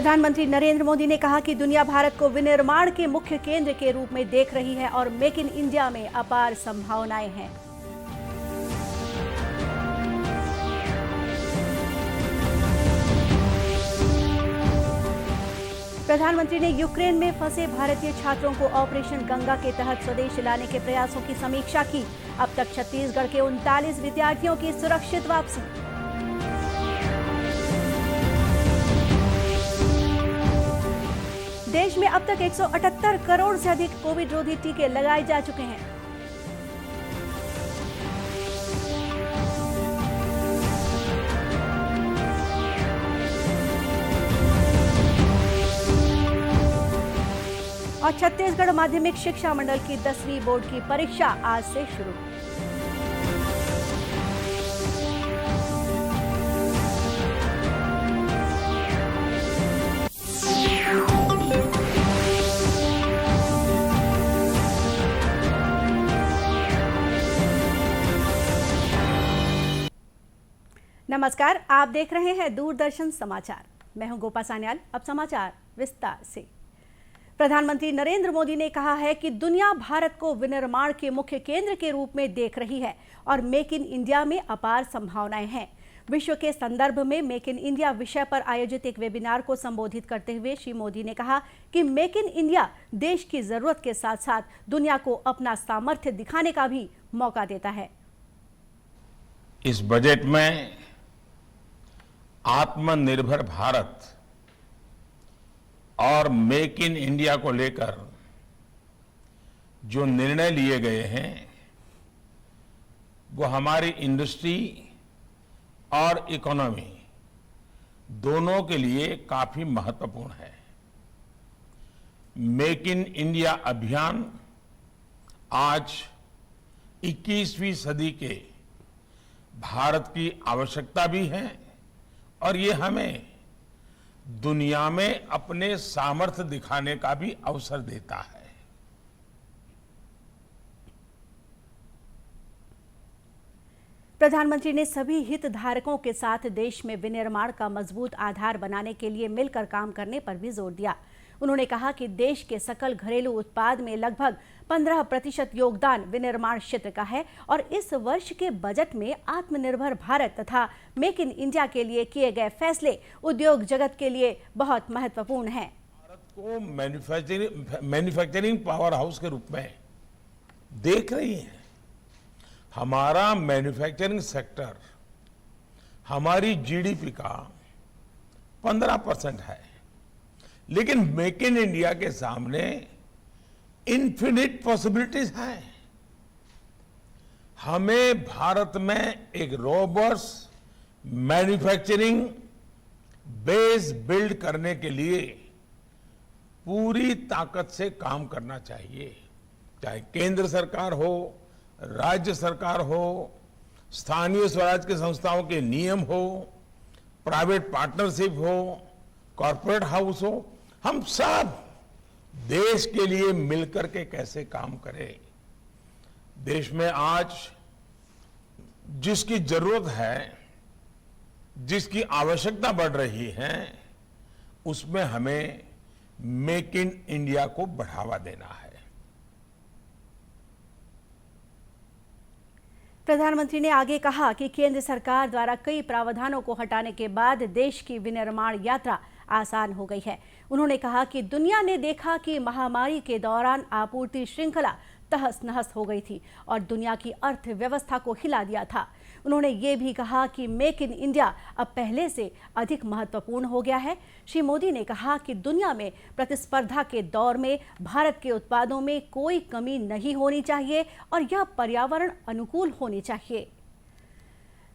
प्रधानमंत्री नरेंद्र मोदी ने कहा कि दुनिया भारत को विनिर्माण के मुख्य केंद्र के रूप में देख रही है और मेक इन इंडिया में अपार संभावनाएं हैं। प्रधानमंत्री ने यूक्रेन में फंसे भारतीय छात्रों को ऑपरेशन गंगा के तहत स्वदेश लाने के प्रयासों की समीक्षा की। अब तक छत्तीसगढ़ के 39 विद्यार्थियों की सुरक्षित वापसी। देश में अब तक 178 करोड़ से अधिक कोविड रोधी टीके लगाए जा चुके हैं। और छत्तीसगढ़ माध्यमिक शिक्षा मंडल की 10वीं बोर्ड की परीक्षा आज से शुरू। नमस्कार, आप देख रहे हैं दूरदर्शन समाचार। मैं हूं गोपा सान्याल। अब समाचार विस्तार से। प्रधानमंत्री नरेंद्र मोदी ने कहा है कि दुनिया भारत को विनिर्माण के मुख्य केंद्र के रूप में देख रही है और मेक इन इंडिया में अपार संभावनाएं हैं। विश्व के संदर्भ में मेक इन इंडिया विषय पर आयोजित एक वेबिनार को संबोधित करते हुए श्री मोदी ने कहा कि मेक इन इंडिया देश की जरूरत के साथ साथ दुनिया को अपना सामर्थ्य दिखाने का भी मौका देता है। इस बजट में आत्मनिर्भर भारत और मेक इन इंडिया को लेकर जो निर्णय लिए गए हैं वो हमारी इंडस्ट्री और इकोनॉमी दोनों के लिए काफी महत्वपूर्ण है। मेक इन इंडिया अभियान आज 21वीं सदी के भारत की आवश्यकता भी है और ये हमें दुनिया में अपने सामर्थ्य दिखाने का भी अवसर देता है। प्रधानमंत्री ने सभी हितधारकों के साथ देश में विनिर्माण का मजबूत आधार बनाने के लिए मिलकर काम करने पर भी जोर दिया। उन्होंने कहा कि देश के सकल घरेलू उत्पाद में लगभग 15% योगदान विनिर्माण क्षेत्र का है और इस वर्ष के बजट में आत्मनिर्भर भारत तथा मेक इन इंडिया के लिए किए गए फैसले उद्योग जगत के लिए बहुत महत्वपूर्ण हैं। भारत को मैन्युफैक्चरिंग पावर हाउस के रूप में देख रही है। हमारा मैन्युफैक्चरिंग सेक्टर हमारी जीडीपी का 15% है, लेकिन मेक इन इंडिया के सामने इन्फिनिट पॉसिबिलिटीज हैं। हमें भारत में एक रोबस्ट मैन्युफैक्चरिंग बेस बिल्ड करने के लिए पूरी ताकत से काम करना चाहिए, चाहे केंद्र सरकार हो, राज्य सरकार हो, स्थानीय स्वराज की संस्थाओं के नियम हो, प्राइवेट पार्टनरशिप हो, कॉर्पोरेट हाउस हो, हम सब देश के लिए मिलकर के कैसे काम करें। देश में आज जिसकी जरूरत है, जिसकी आवश्यकता बढ़ रही है, उसमें हमें मेक इन इंडिया को बढ़ावा देना है। प्रधानमंत्री ने आगे कहा कि केंद्र सरकार द्वारा कई प्रावधानों को हटाने के बाद देश की विनिर्माण यात्रा आसान हो गई है। उन्होंने कहा कि दुनिया ने देखा कि महामारी के दौरान आपूर्ति श्रृंखला तहस नहस हो गई थी और दुनिया की अर्थव्यवस्था को हिला दिया था। उन्होंने ये भी कहा कि मेक इन इंडिया अब पहले से अधिक महत्वपूर्ण हो गया है। श्री मोदी ने कहा कि दुनिया में प्रतिस्पर्धा के दौर में भारत के उत्पादों में कोई कमी नहीं होनी चाहिए और यह पर्यावरण अनुकूल होनी चाहिए।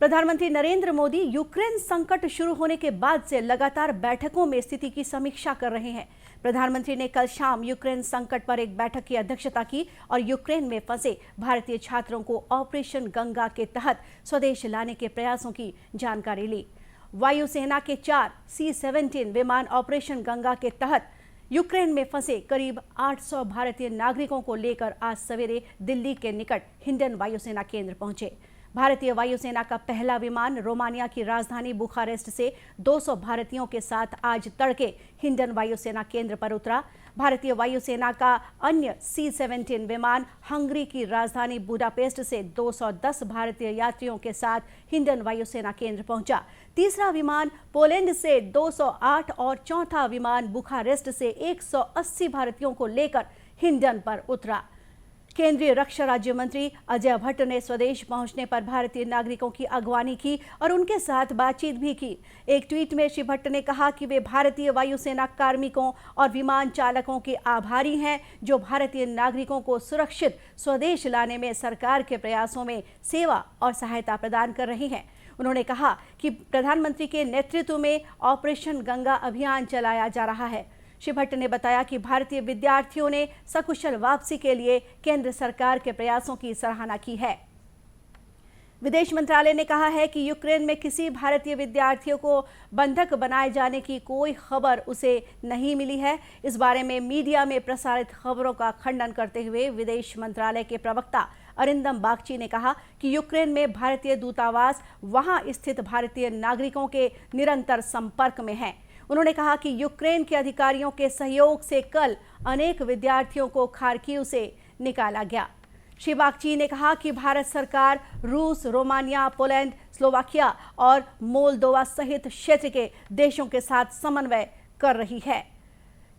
प्रधानमंत्री नरेंद्र मोदी यूक्रेन संकट शुरू होने के बाद से लगातार बैठकों में स्थिति की समीक्षा कर रहे हैं। प्रधानमंत्री ने कल शाम यूक्रेन संकट पर एक बैठक की अध्यक्षता की और यूक्रेन में फंसे भारतीय छात्रों को ऑपरेशन गंगा के तहत स्वदेश लाने के प्रयासों की जानकारी ली। वायुसेना के 4 C-17 विमान ऑपरेशन गंगा के तहत यूक्रेन में फंसे करीब 800 भारतीय नागरिकों को लेकर आज सवेरे दिल्ली के निकट हिंडन वायुसेना केंद्र पहुंचे। भारतीय वायुसेना का पहला विमान रोमानिया की राजधानी बुखारेस्ट से 200 भारतीयों के साथ आज तड़के हिंडन वायुसेना केंद्र पर उतरा। भारतीय वायुसेना का अन्य C-17 विमान हंगरी की राजधानी बुडापेस्ट से 210 भारतीय यात्रियों के साथ हिंडन वायुसेना केंद्र पहुंचा। तीसरा विमान पोलैंड से 208 और चौथा विमान बुखारेस्ट से 180 भारतीयों को लेकर हिंडन पर उतरा। केंद्रीय रक्षा राज्य मंत्री अजय भट्ट ने स्वदेश पहुंचने पर भारतीय नागरिकों की अगवानी की और उनके साथ बातचीत भी की। एक ट्वीट में श्री भट्ट ने कहा कि वे भारतीय वायुसेना कार्मिकों और विमान चालकों के आभारी हैं, जो भारतीय नागरिकों को सुरक्षित स्वदेश लाने में सरकार के प्रयासों में सेवा और सहायता प्रदान कर रहे हैं। उन्होंने कहा कि प्रधानमंत्री के नेतृत्व में ऑपरेशन गंगा अभियान चलाया जा रहा है। श्री भट्ट ने बताया कि भारतीय विद्यार्थियों ने सकुशल वापसी के लिए केंद्र सरकार के प्रयासों की सराहना की है। विदेश मंत्रालय ने कहा है कि यूक्रेन में किसी भारतीय विद्यार्थियों को बंधक बनाए जाने की कोई खबर उसे नहीं मिली है। इस बारे में मीडिया में प्रसारित खबरों का खंडन करते हुए विदेश मंत्रालय के प्रवक्ता अरिंदम बागची ने कहा कि यूक्रेन में भारतीय दूतावास वहां स्थित भारतीय नागरिकों के निरंतर संपर्क में है। उन्होंने कहा कि यूक्रेन के अधिकारियों के सहयोग से कल अनेक विद्यार्थियों को खार्किव से निकाला गया। श्री बागची ने कहा कि भारत सरकार रूस, रोमानिया, पोलैंड, स्लोवाकिया और मोल्दोवा सहित क्षेत्र के देशों के साथ समन्वय कर रही है।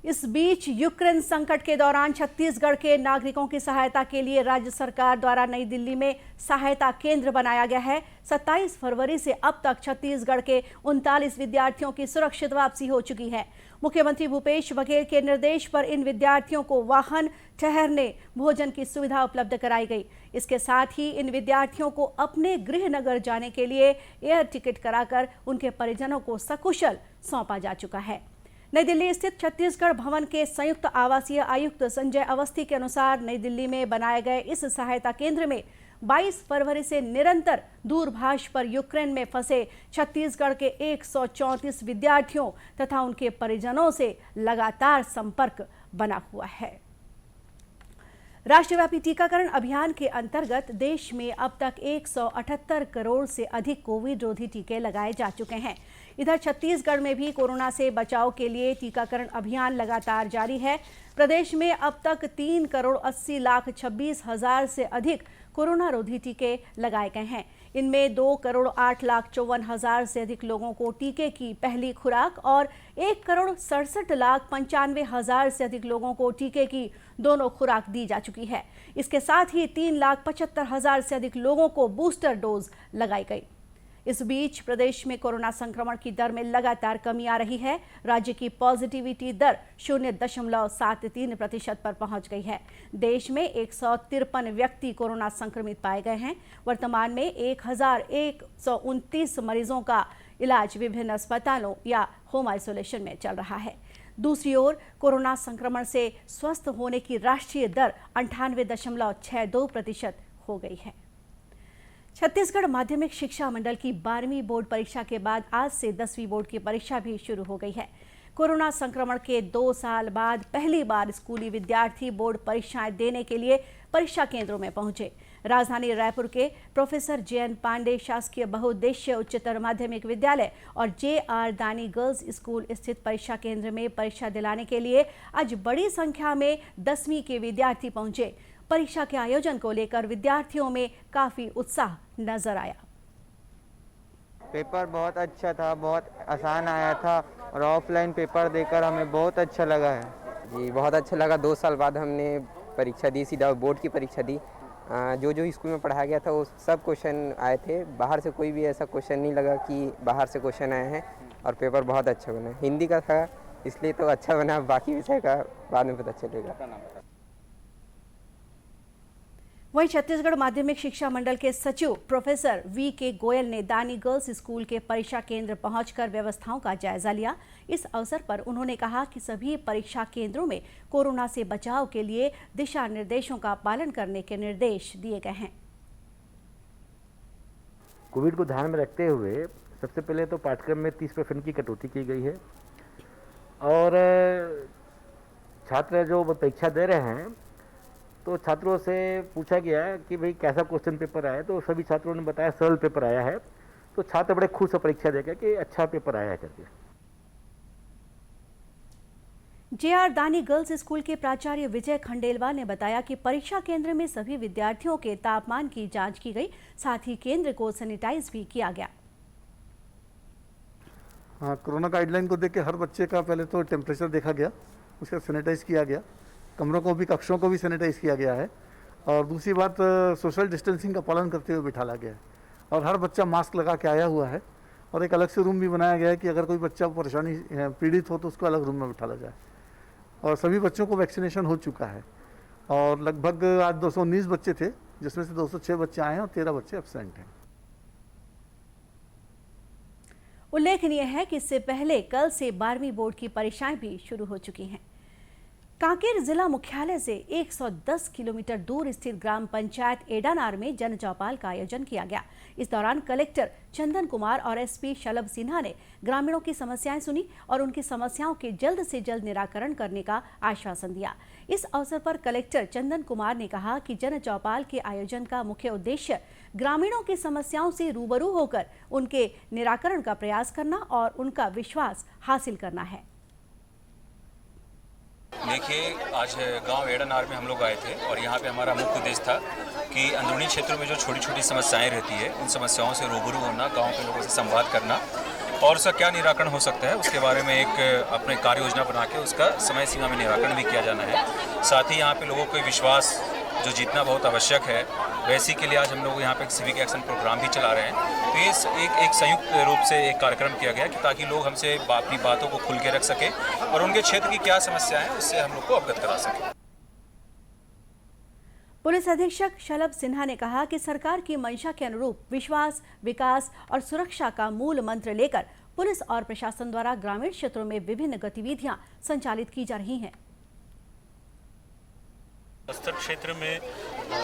इस बीच यूक्रेन संकट के दौरान छत्तीसगढ़ के नागरिकों की सहायता के लिए राज्य सरकार द्वारा नई दिल्ली में सहायता केंद्र बनाया गया है। 27 फरवरी से अब तक छत्तीसगढ़ के 39 विद्यार्थियों की सुरक्षित वापसी हो चुकी है। मुख्यमंत्री भूपेश बघेल के निर्देश पर इन विद्यार्थियों को वाहन, ठहरने, भोजन की सुविधा उपलब्ध कराई गई। इसके साथ ही इन विद्यार्थियों को अपने गृह नगर जाने के लिए एयर टिकट कराकर उनके परिजनों को सकुशल सौंपा जा चुका है। नई दिल्ली स्थित छत्तीसगढ़ भवन के संयुक्त आवासीय आयुक्त संजय अवस्थी के अनुसार नई दिल्ली में बनाए गए इस सहायता केंद्र में 22 फरवरी से निरंतर दूरभाष पर यूक्रेन में फंसे छत्तीसगढ़ के 134 विद्यार्थियों तथा उनके परिजनों से लगातार संपर्क बना हुआ है। राष्ट्रव्यापी टीकाकरण अभियान के अंतर्गत देश में अब तक 178 करोड़ से अधिक कोविड रोधी टीके लगाए जा चुके हैं। इधर छत्तीसगढ़ में भी कोरोना से बचाव के लिए टीकाकरण अभियान लगातार जारी है। प्रदेश में अब तक 3,80,26,000 से अधिक कोरोना रोधी टीके लगाए गए हैं। इनमें 2,08,54,000 से अधिक लोगों को टीके की पहली खुराक और 1,67,95,000 से अधिक लोगों को टीके की दोनों खुराक दी जा चुकी है। इसके साथ ही 3,75,000 से अधिक लोगों को बूस्टर डोज लगाई गई। इस बीच प्रदेश में कोरोना संक्रमण की दर में लगातार कमी आ रही है। राज्य की पॉजिटिविटी दर 0.73% पर पहुंच गई है। देश में 153 व्यक्ति कोरोना संक्रमित पाए गए हैं। वर्तमान में 1,129 मरीजों का इलाज विभिन्न अस्पतालों या होम आइसोलेशन में चल रहा है। दूसरी ओर कोरोना संक्रमण से स्वस्थ होने की राष्ट्रीय दर 98.62% हो गई है। छत्तीसगढ़ माध्यमिक शिक्षा मंडल की 12वीं बोर्ड परीक्षा के बाद आज से 10वीं बोर्ड की परीक्षा भी शुरू हो गई है। कोरोना संक्रमण के 2 साल बाद पहली बार स्कूली विद्यार्थी बोर्ड परीक्षाएं देने के लिए परीक्षा केंद्रों में पहुंचे। राजधानी रायपुर के प्रोफेसर JN पांडे शासकीय बहुउद्देशीय उच्चतर माध्यमिक विद्यालय और JR दानी गर्ल्स स्कूल स्थित परीक्षा केंद्र में परीक्षा दिलाने के लिए आज बड़ी संख्या में 10वीं के विद्यार्थी पहुंचे। परीक्षा के आयोजन को लेकर विद्यार्थियों में काफी उत्साह नजर आया। पेपर बहुत अच्छा था, बहुत आसान आया था और ऑफलाइन पेपर देकर हमें बहुत अच्छा लगा है। जी बहुत अच्छा लगा। 2 साल बाद हमने परीक्षा दी, सीधा बोर्ड की परीक्षा दी। जो स्कूल में पढ़ाया गया था वो सब क्वेश्चन आए थे। बाहर से कोई भी ऐसा क्वेश्चन नहीं लगा कि बाहर से क्वेश्चन आए हैं और पेपर बहुत अच्छा बना। हिंदी का था इसलिए तो अच्छा बना, बाकी विषय का बाद में पता चलेगा। वहीं छत्तीसगढ़ माध्यमिक शिक्षा मंडल के सचिव प्रोफेसर VK गोयल ने दानी गर्ल्स स्कूल के परीक्षा केंद्र पहुंचकर व्यवस्थाओं का जायजा लिया। इस अवसर पर उन्होंने कहा कि सभी परीक्षा केंद्रों में कोरोना से बचाव के लिए दिशा निर्देशों का पालन करने के निर्देश दिए गए हैं। कोविड को ध्यान में रखते हुए सबसे पहले तो पाठ्यक्रम में 30% की कटौती की गई है और छात्र जो परीक्षा दे रहे हैं तो छात्रों से पूछा गया कि भाई कैसा क्वेश्चन पेपर आया, तो सभी छात्रों ने बताया सरल पेपर आया है। तो छात्र बड़े खुश परीक्षा देकर कि अच्छा पेपर आया है करके। JR दानी गर्ल्स स्कूल के प्राचार्य विजय खंडेलवाल ने बताया कि परीक्षा केंद्र में सभी विद्यार्थियों के तापमान की जांच की गई, साथ ही केंद्र को सैनिटाइज भी किया गया। हाँ, कोरोना गाइडलाइन को देख के हर बच्चे का पहले तो टेम्परेचर देखा गया, उसका सैनिटाइज किया गया, कमरों को भी, कक्षों को भी सैनिटाइज किया गया है, और दूसरी बात सोशल डिस्टेंसिंग का पालन करते हुए बिठाला गया है, और हर बच्चा मास्क लगा के आया हुआ है, और एक अलग से रूम भी बनाया गया है कि अगर कोई बच्चा परेशानी पीड़ित हो तो उसको अलग रूम में बिठाला जाए। और सभी बच्चों को वैक्सीनेशन हो चुका है, और लगभग आज 219 बच्चे थे, जिसमें से 206 बच्चे आए हैं और 13 बच्चे एब्सेंट हैं। उल्लेखनीय है कि इससे पहले कल से 12वीं बोर्ड की परीक्षाएं भी शुरू हो चुकी हैं। कांकेर जिला मुख्यालय से 110 किलोमीटर दूर स्थित ग्राम पंचायत एडानार में जन चौपाल का आयोजन किया गया। इस दौरान कलेक्टर चंदन कुमार और SP शलभ सिन्हा ने ग्रामीणों की समस्याएं सुनी और उनकी समस्याओं के जल्द से जल्द निराकरण करने का आश्वासन दिया। इस अवसर पर कलेक्टर चंदन कुमार ने कहा कि जन चौपाल के आयोजन का मुख्य उद्देश्य ग्रामीणों की समस्याओं से रूबरू होकर उनके निराकरण का प्रयास करना और उनका विश्वास हासिल करना है। देखिए, आज गांव एडानार में हम लोग आए थे और यहाँ पे हमारा मुख्य उद्देश्य था कि अंदरूनी क्षेत्रों में जो छोटी छोटी समस्याएं रहती है, उन समस्याओं से रूबरू होना, गांव के लोगों से संवाद करना और उसका क्या निराकरण हो सकता है उसके बारे में एक अपने कार्य योजना बना के उसका समय सीमा में निराकरण भी किया जाना है। साथ ही यहाँ पे लोगों को विश्वास जो जीतना बहुत आवश्यक है, वैसे के लिए आज हम लोग यहाँ पे एक सिविक एक्शन प्रोग्राम भी चला रहे हैं। तो ये एक संयुक्त रूप से एक कार्यक्रम किया गया कि ताकि लोग हमसे अपनी बातों को खुल के रख सके और उनके क्षेत्र की क्या समस्या है उससे हम लोग को अवगत करा सके। पुलिस अधीक्षक शलभ सिन्हा ने कहा कि सरकार की मंशा के अनुरूप विश्वास, विकास और सुरक्षा का मूल मंत्र लेकर पुलिस और प्रशासन द्वारा ग्रामीण क्षेत्रों में विभिन्न गतिविधियां संचालित की जा रही हैं। बस्तर क्षेत्र में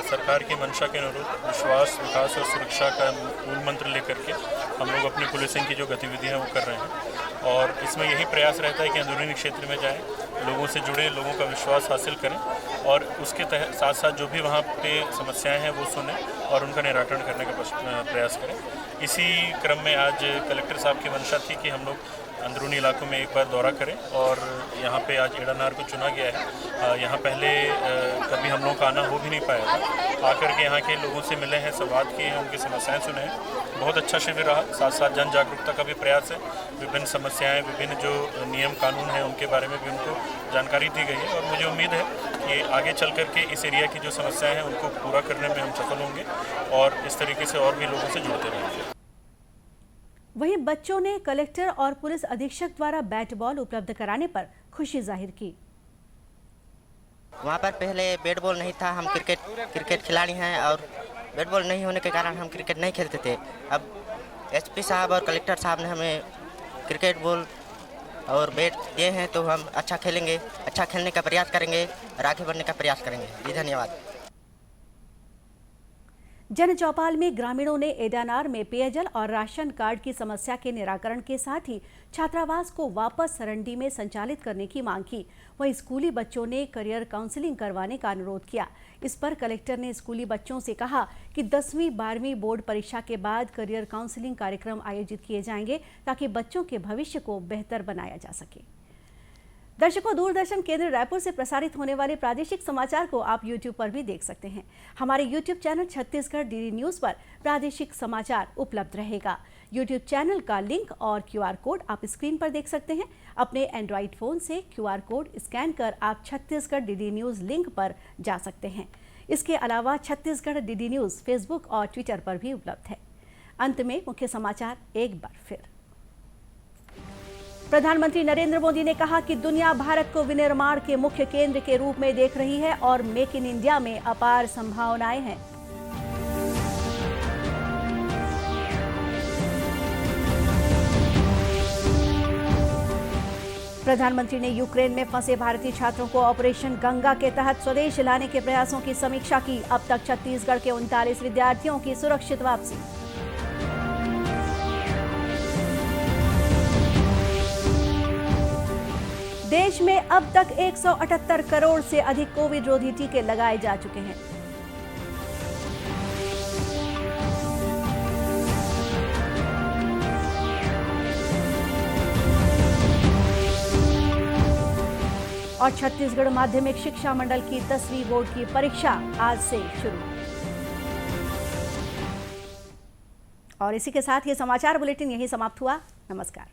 सरकार की मंशा के अनुरूप विश्वास, विकास और सुरक्षा का मूल मंत्र लेकर के हम लोग अपनी पुलिसिंग की जो गतिविधियां हैं वो कर रहे हैं और इसमें यही प्रयास रहता है कि अंदरूनी क्षेत्र में जाएं, लोगों से जुड़े, लोगों का विश्वास हासिल करें और उसके साथ साथ जो भी वहाँ पे समस्याएं हैं वो सुनें और उनका निराकरण करने का प्रयास करें। इसी क्रम में आज कलेक्टर साहब की मंशा थी कि हम लोग अंदरूनी इलाकों में एक बार दौरा करें और यहाँ पे आज एडानार को चुना गया है। यहाँ पहले कभी हम लोगों का आना हो भी नहीं पाया था। आकर के यहाँ के लोगों से मिले हैं, संवाद किए हैं, उनकी समस्याएं सुने हैं। बहुत अच्छा शिविर रहा। साथ साथ जन जागरूकता का भी प्रयास है। विभिन्न समस्याएं, विभिन्न जो नियम कानून हैं उनके बारे में भी उनको जानकारी दी गई है और मुझे उम्मीद है कि आगे चल कर के इस एरिया की जो समस्याएँ हैं उनको पूरा करने में हम सफल होंगे और इस तरीके से और भी लोगों से जुड़ते रहेंगे। वहीं बच्चों ने कलेक्टर और पुलिस अधीक्षक द्वारा बैट बॉल उपलब्ध कराने पर खुशी जाहिर की। वहाँ पर पहले बैट बॉल नहीं था। हम क्रिकेट खिलाड़ी हैं और बैट बॉल नहीं होने के कारण हम क्रिकेट नहीं खेलते थे। अब SP साहब और कलेक्टर साहब ने हमें क्रिकेट बॉल और बैट दिए हैं तो हम अच्छा खेलेंगे, अच्छा खेलने का प्रयास करेंगे और आगे बढ़ने का प्रयास करेंगे। जी धन्यवाद। जन चौपाल में ग्रामीणों ने एडानार में पेयजल और राशन कार्ड की समस्या के निराकरण के साथ ही छात्रावास को वापस सरंडी में संचालित करने की मांग की। वहीं स्कूली बच्चों ने करियर काउंसलिंग करवाने का अनुरोध किया। इस पर कलेक्टर ने स्कूली बच्चों से कहा कि 10वीं 12वीं बोर्ड परीक्षा के बाद करियर काउंसलिंग कार्यक्रम आयोजित किए जाएंगे ताकि बच्चों के भविष्य को बेहतर बनाया जा सके। दर्शकों, दूरदर्शन केंद्र रायपुर से प्रसारित होने वाले प्रादेशिक समाचार को आप YouTube पर भी देख सकते हैं। हमारे YouTube channel Chhattisgarh DD news पर प्रादेशिक समाचार उपलब्ध रहेगा। YouTube चैनल का लिंक और QR कोड आप स्क्रीन पर देख सकते हैं। अपने एंड्रॉइड फ़ोन से QR कोड स्कैन कर आप छत्तीसगढ़ DD न्यूज़ लिंक पर जा सकते हैं। इसके अलावा छत्तीसगढ़ DD न्यूज़ फेसबुक और ट्विटर पर भी उपलब्ध है। अंत में मुख्य समाचार एक बार फिर। प्रधानमंत्री नरेंद्र मोदी ने कहा कि दुनिया भारत को विनिर्माण के मुख्य केंद्र के रूप में देख रही है और मेक इन इंडिया में अपार संभावनाएं हैं। प्रधानमंत्री ने यूक्रेन में फंसे भारतीय छात्रों को ऑपरेशन गंगा के तहत स्वदेश लाने के प्रयासों की समीक्षा की। अब तक छत्तीसगढ़ के 39 विद्यार्थियों की सुरक्षित वापसी। देश में अब तक 178 करोड़ से अधिक कोविड रोधी टीके लगाए जा चुके हैं। और छत्तीसगढ़ माध्यमिक शिक्षा मंडल की 10वीं बोर्ड की परीक्षा आज से शुरू। और इसी के साथ ये समाचार बुलेटिन यहीं समाप्त हुआ। नमस्कार।